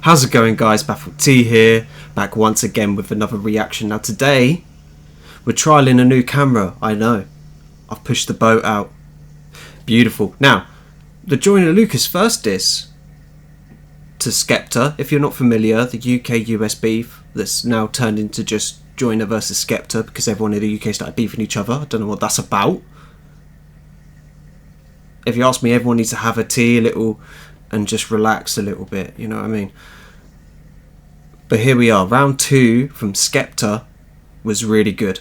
How's it going, guys? Baffle T here, back once again with another reaction. Now today, we're trialling a new camera. I know, I've pushed the boat out. Beautiful. Now, the Joyner Lucas first diss to Skepta, if you're not familiar, the UK-US beef that's now turned into just Joyner versus Skepta because everyone in the UK started beefing each other. I don't know what that's about. If you ask me, everyone needs to have a tea a little and just relax a little bit, you know what I mean? But here we are, round 2 from Skepta was really good.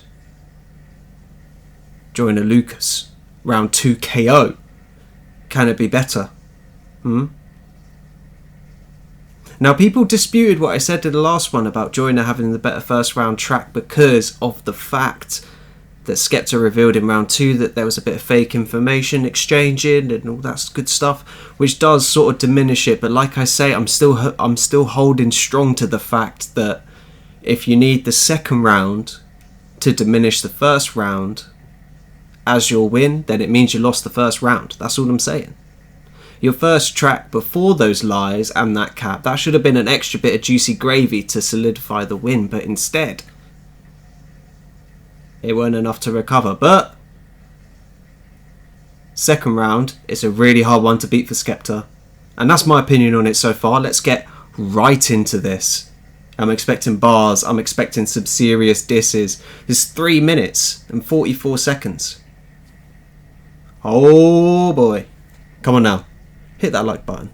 Joyner Lucas, round 2 KO. Can it be better? Now, people disputed what I said in the last one about Joyner having the better first round track because of the fact that Skepta revealed in round 2 that there was a bit of fake information exchanging and all that good stuff, which does sort of diminish it. But like I say, I'm still holding strong to the fact that if you need the second round to diminish the first round as your win, then it means you lost the first round. That's all I'm saying. Your first track before those lies and that cap, that should have been an extra bit of juicy gravy to solidify the win, but instead it weren't enough to recover. But second round is a really hard one to beat for Skepta, and that's my opinion on it so far. Let's get right into this. I'm expecting bars, I'm expecting some serious disses. It's 3 minutes and 44 seconds. Oh boy. Come on now, hit that like button.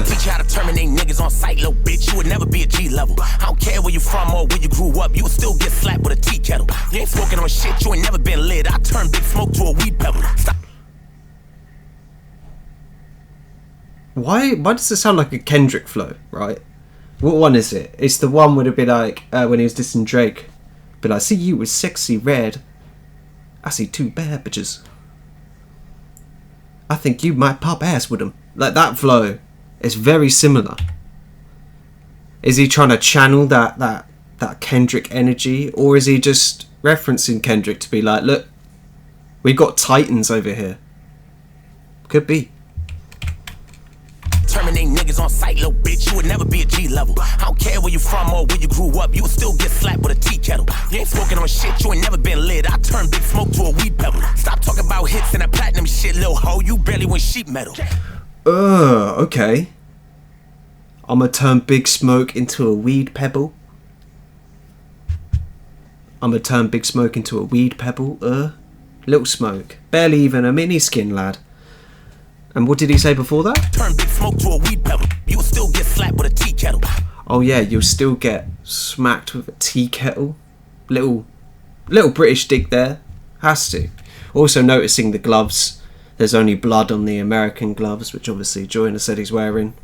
Teach you how to terminate niggas on sight, little bitch. You would never be a G level. I don't care where you from or where you grew up, you would still get slapped with a tea kettle. You ain't smoking on shit, you ain't never been lit. I turn big smoke to a weed pebble. Stop. Why does it sound like a Kendrick flow, right? What one is it? It's the one would have been like when he was dissing Drake. But I see you with sexy red. I see 2 bad bitches. I think you might pop ass with them. Like that flow. It's very similar. Is he trying to channel that Kendrick energy, or is he just referencing Kendrick to be like, look, we got titans over here? Could be. Terminate niggas on sight, little bitch. You would never be a G level. I don't care where you from or where you grew up, you would still get slapped with a tea kettle. You ain't smoking on shit, you ain't never been lit. I turn big smoke to a weed pebble. Stop talking about hits and that platinum shit, little hoe. You barely went sheet metal. Okay. I'ma turn big smoke into a weed pebble. I'ma turn big smoke into a weed pebble. Little smoke. Barely even a mini skin, lad. And what did he say before that? Turn big smoke to a weed pebble. You will still get slapped with a tea kettle. Oh yeah, you'll still get smacked with a tea kettle. Little British dig there. Has to. Also noticing the gloves. There's only blood on the American gloves, which obviously Joyner said he's wearing.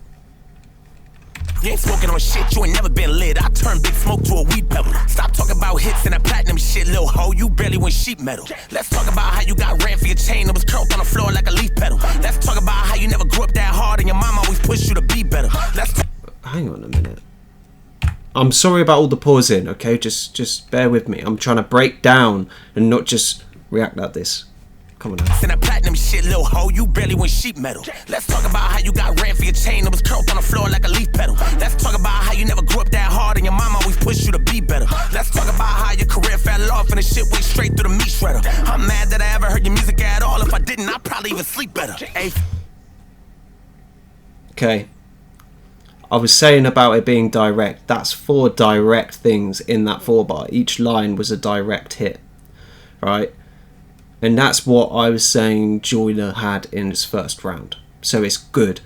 You ain't smoking on shit, you ain't never been lit. I turn big smoke to a weed pebble. Stop talking about hits and that platinum shit, little hoe. You barely went sheet metal. Let's talk about how you got ran for your chain that was curled on the floor like a leaf petal. Let's talk about how you never grew up that hard and your mom always pushed you to be better. Hang on a minute. I'm sorry about all the pausing, okay? Just bear with me. I'm trying to break down and not just react like this. Come on now. And that platinum shit, little hoe, you barely went sheet metal. Let's talk about how you got ran for your chain that was curled on the floor like a leaf petal. Let's talk about how you never grew up that hard and your mom always pushed you to be better. Let's talk about how your career fell off and the shit went straight through the meat shredder. I'm mad that I ever heard your music at all. If I didn't, I'd probably even sleep better. Hey. Okay. I was saying about it being direct. That's 4 direct things in that 4-bar. Each line was a direct hit. Right? And that's what I was saying Joyner had in his first round. So it's good.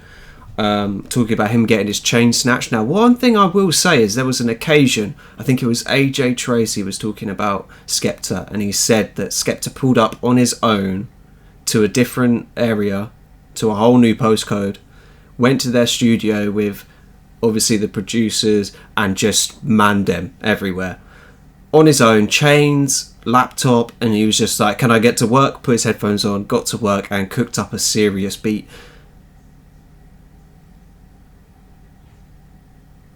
Talking about him getting his chain snatched. Now, one thing I will say is there was an occasion, I think it was AJ Tracy was talking about Skepta, and he said that Skepta pulled up on his own to a different area, to a whole new postcode, went to their studio with obviously the producers and just manned them everywhere. On his own, chains, laptop, and he was just like, can I get to work? Put his headphones on, got to work and cooked up a serious beat.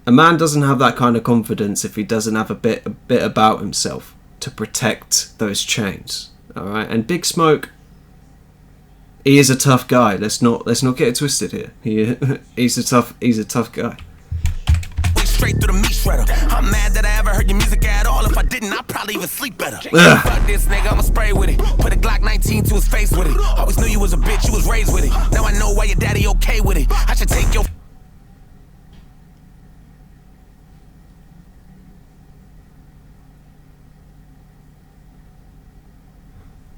A man doesn't have that kind of confidence if he doesn't have a bit about himself to protect those chains. All right, and Big Smoke, he is a tough guy. Let's not get it twisted here. He's a tough guy. Straight through the meat shredder. I'm mad that I ever heard your music at all. If I didn't, I'd probably even sleep better. Fuck this nigga, I'ma spray with it. Put a Glock 19 to his face with it. Always knew you was a bitch, you was raised with it. Now I know why your daddy okay with it. I should take your...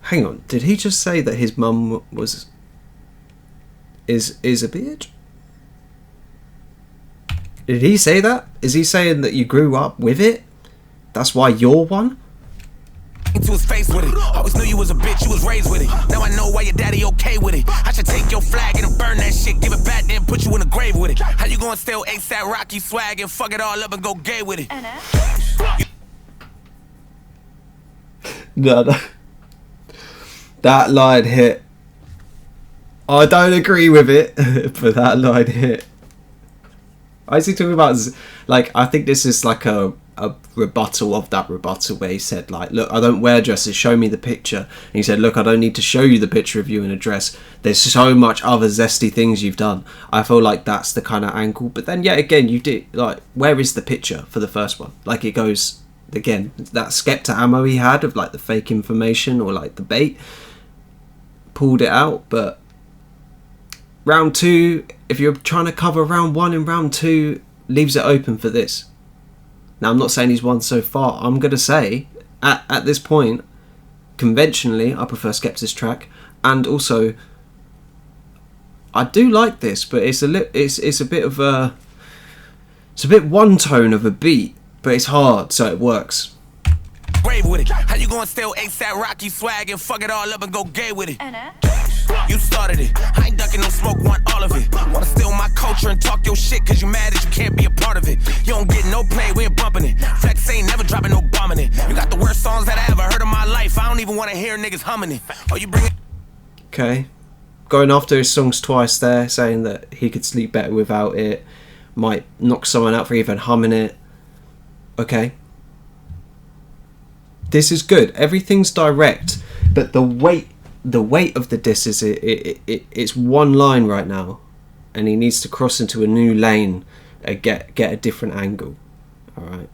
Hang on, did he just say that his mum is a bitch? Did he say that? Is he saying that you grew up with it? That's why you're one? Into his face with it. Always knew you was a bitch, you was raised with it. Now I know why your daddy okay with it. I should take your flag and burn that shit, give it back, then put you in the grave with it. How you gonna steal ASAP Rocky swag and fuck it all up and go gay with it? No. That line hit. I don't agree with it, but that line hit. Why is he talking about, like, I think this is like a rebuttal of that rebuttal where he said, like, look, I don't wear dresses, show me the picture. And he said, look, I don't need to show you the picture of you in a dress. There's so much other zesty things you've done. I feel like that's the kind of angle. But then, yet again, you did, like, where is the picture for the first one? Like, it goes, again, that Skepta ammo he had of, like, the fake information or, like, the bait. Pulled it out, but round 2, if you're trying to cover round 1 and round 2, leaves it open for this. Now, I'm not saying he's won so far. I'm going to say, at this point, conventionally, I prefer Skepta's track, and also, I do like this, but it's a bit of a, it's a bit one tone of a beat, but it's hard, so it works. Brave with it. How you gonna steal ASAP Rocky swag and fuck it all up and go gay with it? You started it. I ain't ducking no smoke, want all of it. Wanna steal my culture and talk your shit cause you mad that you can't be a part of it. You don't get no play, we ain't bumping it. Flex ain't never dropping no bombing it. You got the worst songs that I ever heard in my life. I don't even wanna hear niggas humming it. Oh, you bring it. Okay. Going after his songs twice there, saying that he could sleep better without it. Might knock someone out for even humming it. Okay. This is good. Everything's direct, but the weight of the diss is it's one line right now, and he needs to cross into a new lane and get a different angle. All right.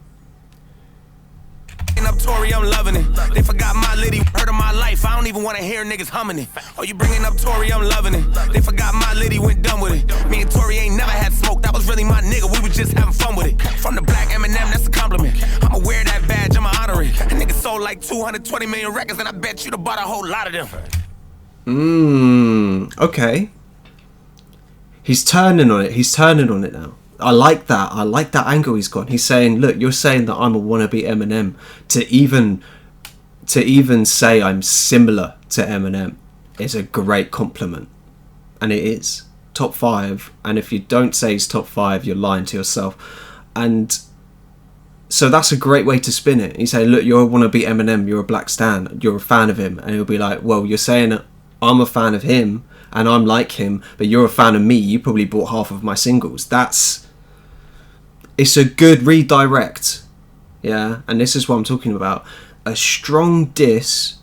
Up Tory, I'm loving it. They forgot my litty, heard of my life. I don't even want to hear niggas humming it. Oh, you bringing up Tory, I'm loving it. They forgot my litty, went done with it. Me and Tory ain't never had smoke. That was really my nigga. We were just having fun with it. From the black Eminem, that's a compliment. I'ma wear that badge, I'ma honor it. A nigga sold like 220 million records, and I bet you'd have bought a whole lot of them. Okay. He's turning on it. He's turning on it now. I like that. I like that angle he's got. He's saying, look, you're saying that I'm a wannabe Eminem. To even say I'm similar to Eminem is a great compliment. And it is. Top 5. And if you don't say he's top 5, you're lying to yourself. And so that's a great way to spin it. You say, look, you're a wannabe Eminem. You're a black stan. You're a fan of him. And he'll be like, well, you're saying I'm a fan of him and I'm like him, but you're a fan of me. You probably bought half of my singles. It's a good redirect, yeah, and this is what I'm talking about. A strong diss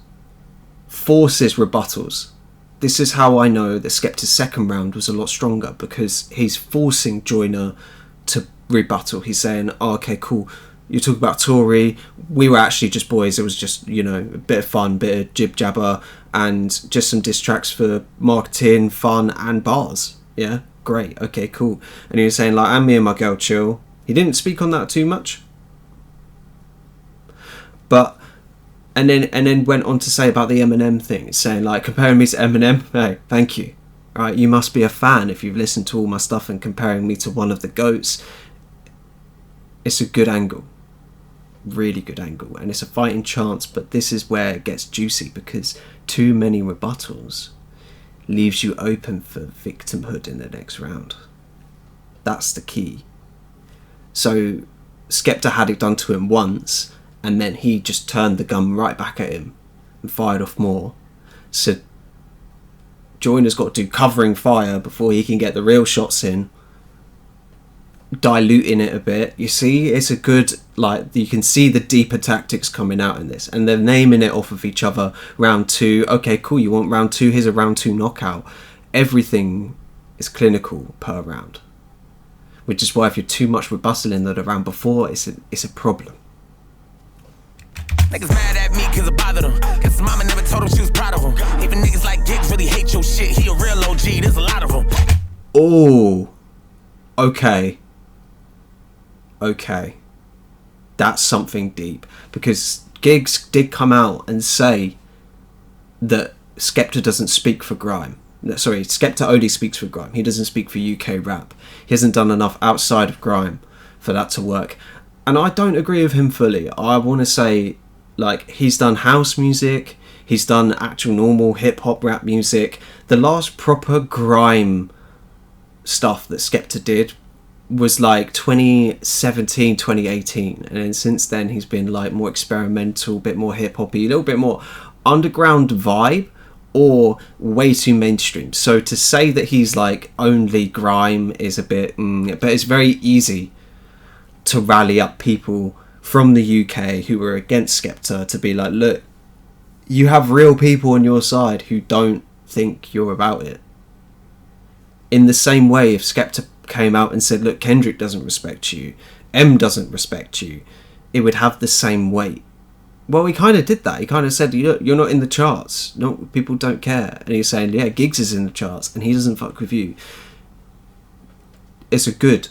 forces rebuttals. This is how I know that Skepta's second round was a lot stronger, because he's forcing Joyner to rebuttal. He's saying, oh, okay, cool, you talk about Tory, we were actually just boys, it was just, you know, a bit of fun, bit of jib jabber, and just some diss tracks for marketing, fun, and bars, yeah, great, okay, cool. And he was saying, like, and me and my girl chill. He didn't speak on that too much, but and then went on to say about the Eminem thing, saying like, comparing me to Eminem. Hey, thank you. All right, you must be a fan if you've listened to all my stuff and comparing me to one of the goats. It's a good angle, really good angle, and it's a fighting chance. But this is where it gets juicy, because too many rebuttals leaves you open for victimhood in the next round. That's the key. So Skepta had it done to him once, and then he just turned the gun right back at him and fired off more. So Joyner's got to do covering fire before he can get the real shots in. diluting it a bit. You see, it's a good, like, you can see the deeper tactics coming out in this, and they're naming it off of each other. Round 2, okay, cool, you want round 2, here's a round 2 knockout. Everything is clinical per round, which is why if you're too much rebustling the round before, it's a problem. Niggas mad at me cause I bothered him. Guess his mama never told him she was proud of him. Even niggas like Gigs really hate your shit. He a real OG, there's a lot of them. Oh, okay. Okay. That's something deep. Because Giggs did come out and say that Skepta doesn't speak for grime. Sorry, Skepta only speaks for grime. He doesn't speak for UK rap. He hasn't done enough outside of grime for that to work. And I don't agree with him fully. I want to say, like, he's done house music, he's done actual normal hip-hop rap music. The last proper grime stuff that Skepta did was like 2017, 2018. And then since then, he's been like more experimental, a bit more hip-hoppy, a little bit more underground vibe, or way too mainstream. So to say that he's like only grime is a bit... but it's very easy to rally up people from the UK who were against Skepta to be like, look, you have real people on your side who don't think you're about it. In the same way, if Skepta came out and said, look, Kendrick doesn't respect you, M doesn't respect you, it would have the same weight. Well, he kind of did that. He kind of said, look, you're not in the charts. No, people don't care. And he's saying, yeah, Giggs is in the charts and he doesn't fuck with you. It's a good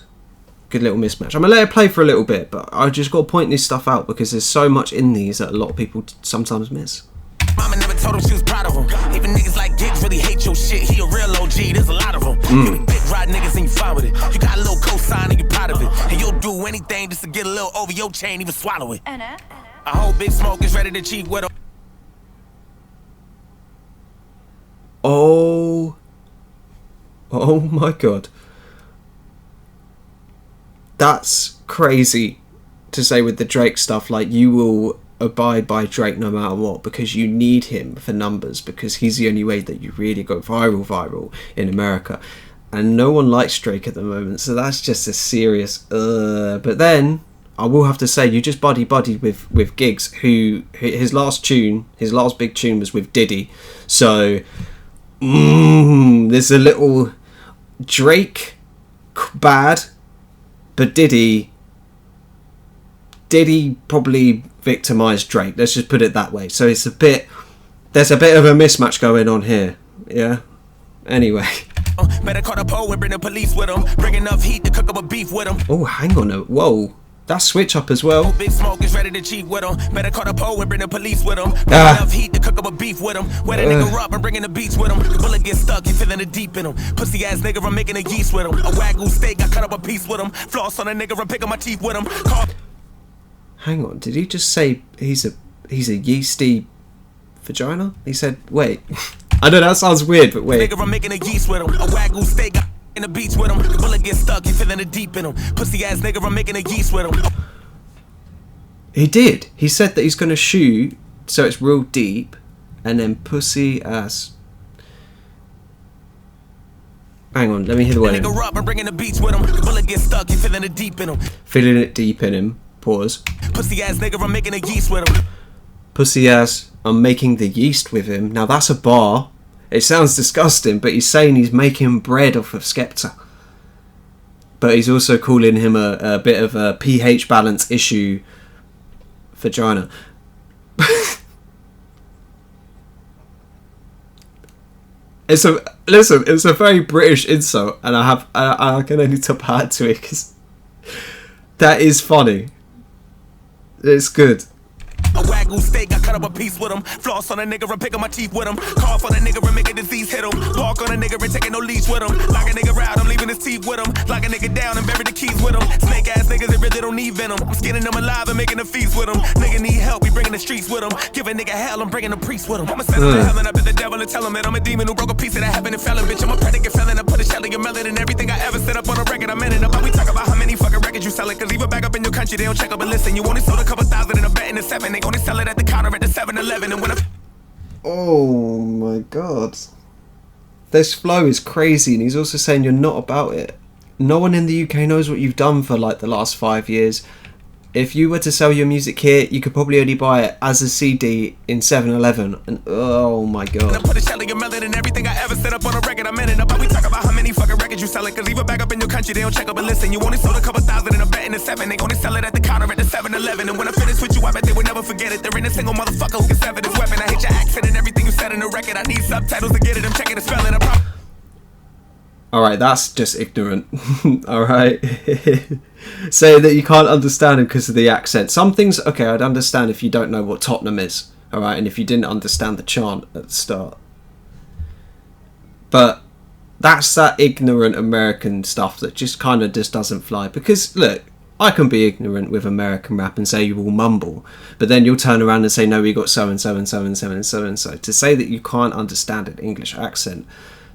little mismatch. I'm gonna let it play for a little bit, but I just got to point this stuff out because there's so much in these that a lot of people sometimes miss. Mama never told him she was proud of him. Even niggas like Giggs really hate your shit. He a real OG, there's a lot of them. Big ride niggas and you fine with it. You got a little cosign and you proud of it. And you'll do anything just to get a little over your chain, even swallow it. A whole Big Smoke is ready to cheat with him. Oh my god. That's crazy to say with the Drake stuff. Like, you will abide by Drake no matter what because you need him for numbers, because he's the only way that you really go viral in America, and no one likes Drake at the moment, so that's just a serious but then I will have to say, you just buddy with Giggs, who his last big tune was with Diddy, so there's a little Drake bad, but Diddy probably victimized Drake. Let's just put it that way. So there's a bit of a mismatch going on here. Yeah. Anyway. Better call the pole and bring the police with him. Bring enough heat to cook up a beef with him. Oh, hang on. Whoa. That switch up as well. Big Smoke is ready to cheat with him. Better call the pole and bring the police with him. Bring enough heat to cook up a beef with him. Wet a nigga up and bring in the beats with him. The bullet gets stuck, you feeling the deep in him. Pussy ass nigga, I'm making a yeast with him. A wagyu steak, I cut up a piece with him. Floss on a nigga, I'm picking my teeth with him. Hang on, did he just say he's a yeasty vagina? He said, wait. I know that sounds weird, but wait. Nigga, I'm making a yeast with him. A wagyu steak, in the beach with him. The bullet gets stuck, you feeling the deep in him. Pussy ass nigga, I'm making a yeast with him. He did. He said that he's going to shoot so it's real deep, and then pussy ass. Hang on, let me hear the word. Nigga up and bringing the beats with him. The bullet gets stuck, you feeling it deep in him. Feeling it deep in him. Pause. Pussy ass nigga, I'm making a yeast with him. Pussy ass, I'm making the yeast with him. Now that's a bar. It sounds disgusting, but he's saying he's making bread off of Skepta. But he's also calling him a bit of a pH balance issue vagina. It's a very British insult, and I can only top hat to it because that is funny. It's good. A wagyu steak, I cut up a piece with him. Floss on a nigga and pick up my teeth with him. Cough on a nigga and make a disease hit him. Bark on a nigga and taking no leash with him. Lock a nigga out, I'm leaving his teeth with him. Lock a nigga down and bury the keys with him. Snake ass niggas that really don't need venom. I'm skinning them alive and making a feast with him. Nigga need help, we bringing the streets with him. Give a nigga hell, I'm bringing the priest with him. I'ma send him to hell and up at the devil and tell him that I'm a demon who broke a piece of that heaven and fell in, bitch. I'm a predicate felon, I put a shell in your melon and everything I ever set up on a record, I'm in it. But we talk about how many fucking records you selling, cause leave it back up in your country, they don't check up and listen. You only sold a couple thousand in a bet in the 7, they only sell it at the counter at the 7-Eleven, and when I... Oh my god. This flow is crazy, and he's also saying you're not about it. no one in the UK knows what you've done for like the last 5 years. If you were to sell your music here, you could probably only buy it as a CD in 7-Eleven. And oh my god. Put a shell in your melon and everything I ever set up on a record. I'm in it. But we talk about how many fucking records you selling. Cause even back up in your country, they don't check up and listen. You only sold a couple thousand and a bet in the 7. They only sell it at the counter at the 7-Eleven. And when I finish with you, I bet they would never forget it. There ain't a single motherfucker who can sever this weapon. I hate your accent and everything you said in the record. I need subtitles to get it. I'm checking the spelling. Alright, that's just ignorant. Alright. Say that you can't understand him because of the accent. Some things, okay, I'd understand if you don't know what Tottenham is. Alright, and if you didn't understand the chant at the start. But that's that ignorant American stuff that just kind of just doesn't fly. Because, look, I can be ignorant with American rap and say you will mumble. But then you'll turn around and say, no, we got so and so and so and so and so and so. To say that you can't understand an English accent,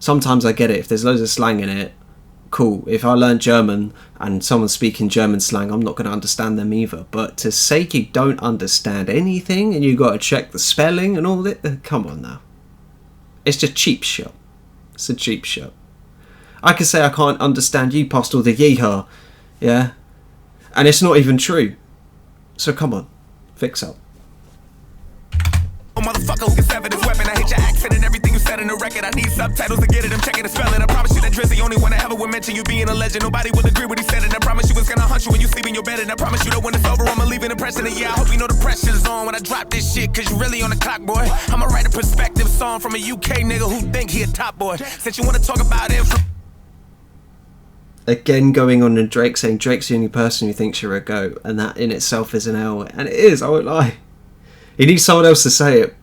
sometimes I get it. If there's loads of slang in it, cool. If I learn German and someone's speaking German slang, I'm not going to understand them either. But to say you don't understand anything and you got to check the spelling and all that, come on now. It's just cheap shot. It's a cheap shot. I could say I can't understand you past all the yeehaw, yeah? And it's not even true. So come on, fix up. Motherfucker who can sever this weapon. I hate your accent and everything you said in the record. I need subtitles to get it. I'm checking the spelling. I promise you that Drizzy the only one that ever would mention you being a legend. Nobody would agree what he said, and I promise you it's gonna hunt you when you sleep in your bed. And I promise you that when it's over, I'ma leave an impression. And yeah, I hope you know the pressure's on when I drop this shit, cause you really on the clock, boy. I'ma write a perspective song from a UK nigga who think he a top boy. Since you wanna talk about influence. Again, going on and Drake saying Drake's the only person who thinks you're a goat, and that in itself is an L. And it is, I won't lie. He needs someone else to say it.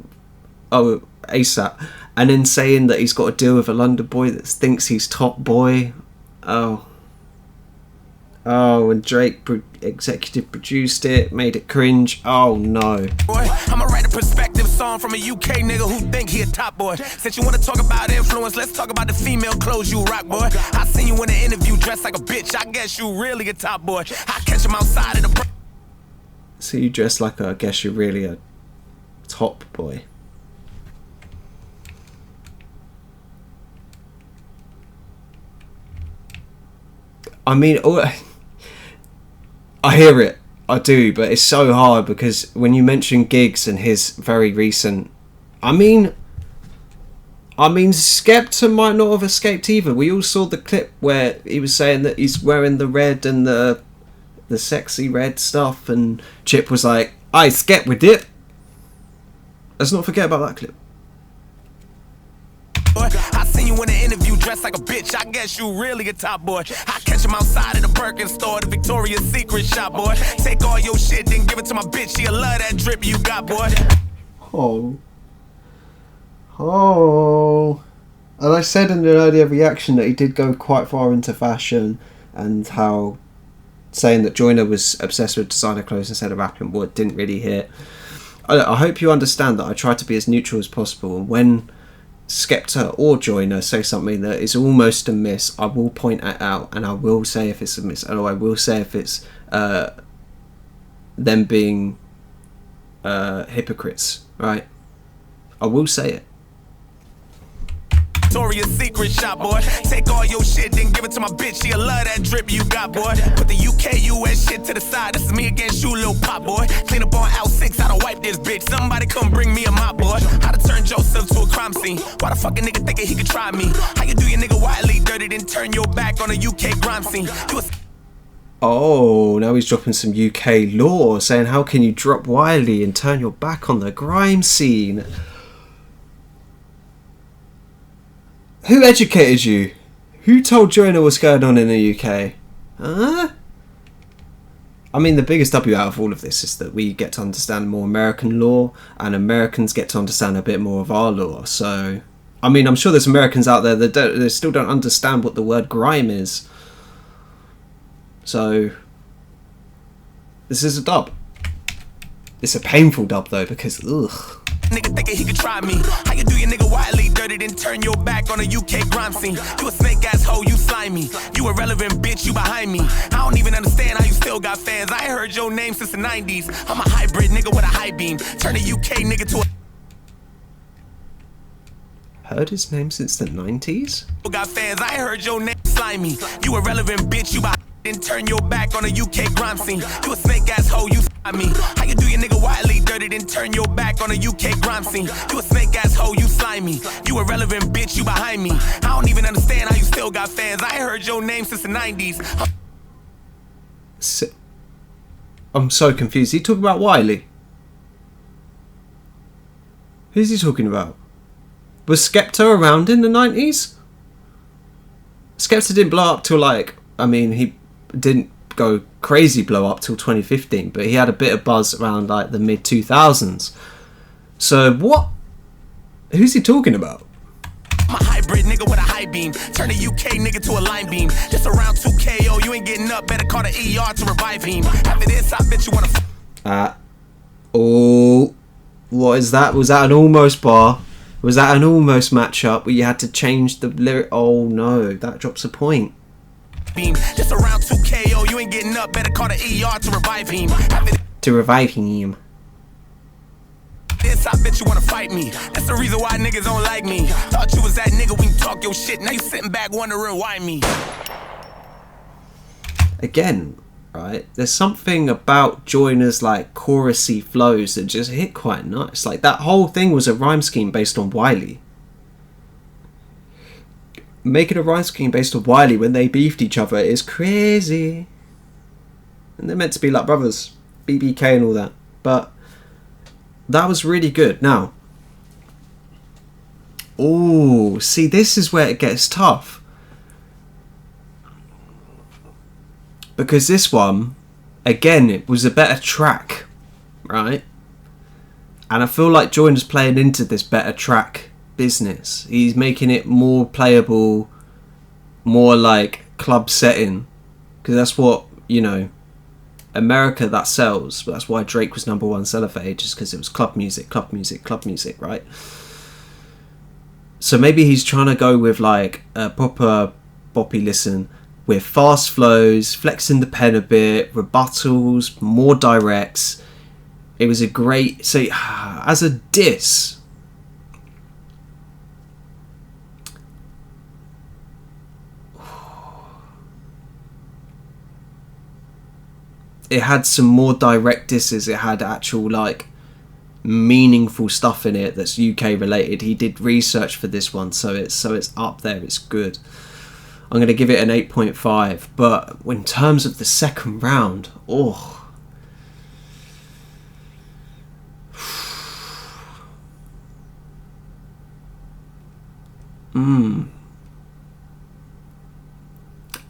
Oh, ASAP. And then saying that he's got a deal with a London boy that thinks he's top boy. Oh, and Drake executive produced it, made it cringe. Oh no. Boy, I'ma write a perspective song from a UK nigga who think he a top boy. Since you wanna talk about influence, let's talk about the female clothes you rock, boy. I seen you in an interview dressed like a bitch. I guess you really a top boy. I catch him outside of the. So you dress like I guess you're really a top boy. I mean, I hear it, I do, but it's so hard because when you mention gigs and his very recent, I mean, Skepta might not have escaped either. We all saw the clip where he was saying that he's wearing the red and the sexy red stuff, and Chip was like, "I Skep with it." Let's not forget about that clip. I seen you in an interview dressed like a bitch. I guess you really a top boy. I catch him outside of the Birkin store, the Victoria's Secret shop, boy. Take all your shit, then give it to my bitch. She'll love that drip you got, boy. Oh. And I said in an earlier reaction that he did go quite far into fashion, and how saying that Joyner was obsessed with designer clothes instead of rapping wood didn't really hit. I hope you understand that I try to be as neutral as possible, and when Skepta or Joyner say something that is almost a miss, I will point it out, and I will say if it's a miss, or I will say if it's them being hypocrites, right? I will say it. Victoria's Secret shop, boy. Take all your shit, then give it to my bitch. She'll love that drip you got, boy. Put the UK US shit to the side. This is me against you, little pop, boy. Clean up on L6, I done wipe this bitch. Somebody come bring me a mop, boy. How to turn Joseph to a crime scene. Why the fuck a nigga thinking he could try me? How you do your nigga wildly dirty, then turn your back on a UK crime scene? Oh, now he's dropping some UK law, saying how can you drop Wiley and turn your back on the grime scene? Who educated you? Who told Joyner what's going on in the UK? Huh? I mean, the biggest W out of all of this is that we get to understand more American law, and Americans get to understand a bit more of our law. So, I mean, I'm sure there's Americans out there that still don't understand what the word grime is. So, this is a dub. It's a painful dub though, because ugh. Nigga thinking he could try me. How you do your nigga wildly dirty, then turn your back on a UK crime scene? You a snake ass hoe, you slimy. You irrelevant bitch, you behind me. I don't even understand how you still got fans. I ain't heard your name since the 90s. I'm a hybrid nigga with a high beam. Turn a UK nigga to a... heard his name since the 90s? Got fans, I heard your name slimy. You irrelevant bitch, you behind and turn your back on a UK grime scene. You a snake ass hoe, you slime me. How you do your nigga wildly dirty, then turn your back on a UK grime scene. You a snake ass hoe, you slimy. You irrelevant bitch, you behind me. I don't even understand how you still got fans. I heard your name since the 90s. I'm so confused. He talking about Wiley? Who's he talking about? Was Skepta around in the 90s? Skepta didn't blow up till like, I mean, he didn't go crazy blow up till 2015, but he had a bit of buzz around like the mid 2000s. So what? Who's he talking about? I'm a hybrid nigga with a high beam. Turn a UK nigga to a line beam. Just around 2KO, you ain't getting up. Better call the ER to revive him. After this, I bet you wanna. Oh, what is that? Was that an almost bar? Was that an almost matchup where you had to change the lyric? Oh no, that drops a point. Just around 2KO, you ain't getting up. Better call the ER to revive him. To revive him. This, I bet you wanna fight me. That's the reason why niggas don't like me. Thought you was that nigga when you talk your shit. Now you sitting back wondering why me. Again, right? There's something about Joyner's like chorusy flows that just hit quite nice. Like that whole thing was a rhyme scheme based on Wiley. Making a rhyme scheme based on Wiley when they beefed each other is crazy. And they're meant to be like brothers, BBK and all that. But that was really good. Now, oh, see, this is where it gets tough. Because this one, again, it was a better track, right? And I feel like Joyner's playing into this better track business. He's making it more playable, more like club setting. Because that's what, you know, America, that sells. That's why Drake was #1 seller for ages, because it was club music, club music, club music, right? So maybe he's trying to go with like a proper boppy listen with fast flows, flexing the pen a bit, rebuttals, more directs. It was a great... So as a diss, it had some more direct disses. It had actual like meaningful stuff in it that's UK related. He did research for this one, so it's up there. It's good. I'm going to give it an 8.5. But in terms of the second round,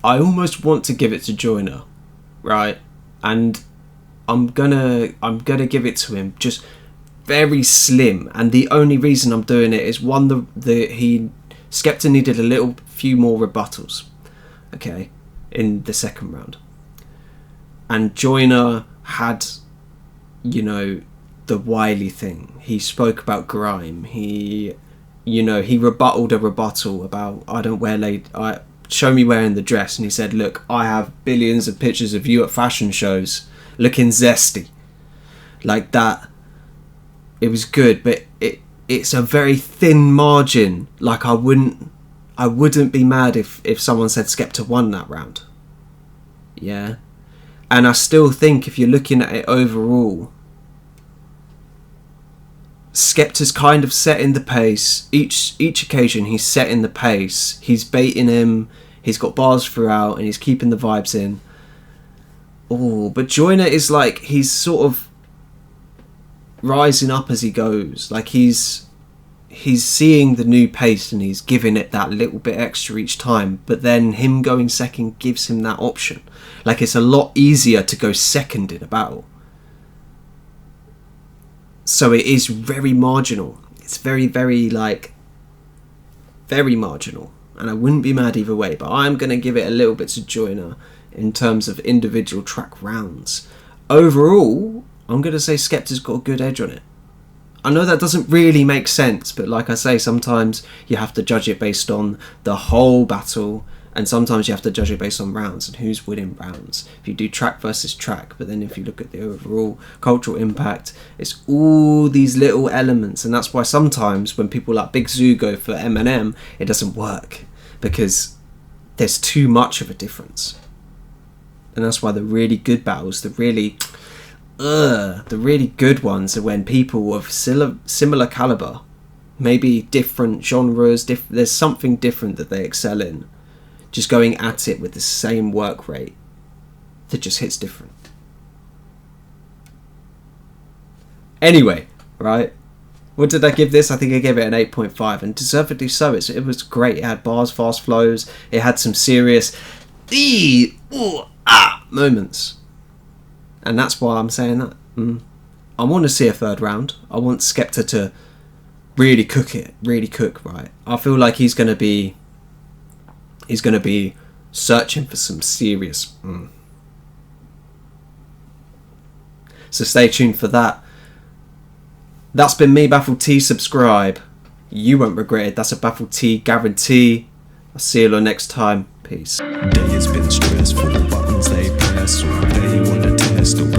I almost want to give it to Joyner, right? And I'm gonna give it to him, just very slim. And the only reason I'm doing it is one, Skepta needed a few more rebuttals, okay, in the second round. And Joyner had, you know, the Wiley thing. He spoke about grime. He rebutted a rebuttal about show me wearing the dress, and he said, look, I have billions of pictures of you at fashion shows looking zesty like that. It was good, but it's a very thin margin. Like I wouldn't be mad if someone said Skepta won that round, yeah. And I still think if you're looking at it overall, Skepta's kind of setting the pace. Each occasion he's setting the pace. He's baiting him. He's got bars throughout, and he's keeping the vibes in. Oh, but Joyner is like, he's sort of rising up as he goes. Like he's seeing the new pace, and he's giving it that little bit extra each time. But then him going second gives him that option. Like it's a lot easier to go second in a battle. So it is very marginal. It's very, very, very marginal. And I wouldn't be mad either way. But I'm going to give it a little bit to Joyner in terms of individual track rounds. Overall, I'm going to say Skepta's got a good edge on it. I know that doesn't really make sense. But like I say, sometimes you have to judge it based on the whole battle And sometimes you have to judge it based on rounds and who's winning rounds. If you do track versus track, but then if you look at the overall cultural impact, it's all these little elements. And that's why sometimes when people like Big Zoo go for Eminem, it doesn't work, because there's too much of a difference. And that's why the really good battles, the really good ones, are when people of similar caliber, maybe different genres, there's something different that they excel in, just going at it with the same work rate that just hits different. Anyway, right? What did I give this? I think I gave it an 8.5, and deservedly so. It was great. It had bars, fast flows. It had some serious moments. And that's why I'm saying that. I want to see a third round. I want Skepta to really cook, right? I feel like he's going to be searching for some serious. So stay tuned for that. That's been me, Baffle T. Subscribe. You won't regret it. That's a Baffle T guarantee. I'll see you all next time. Peace. Day has been stressful, buttons they press all day on the test.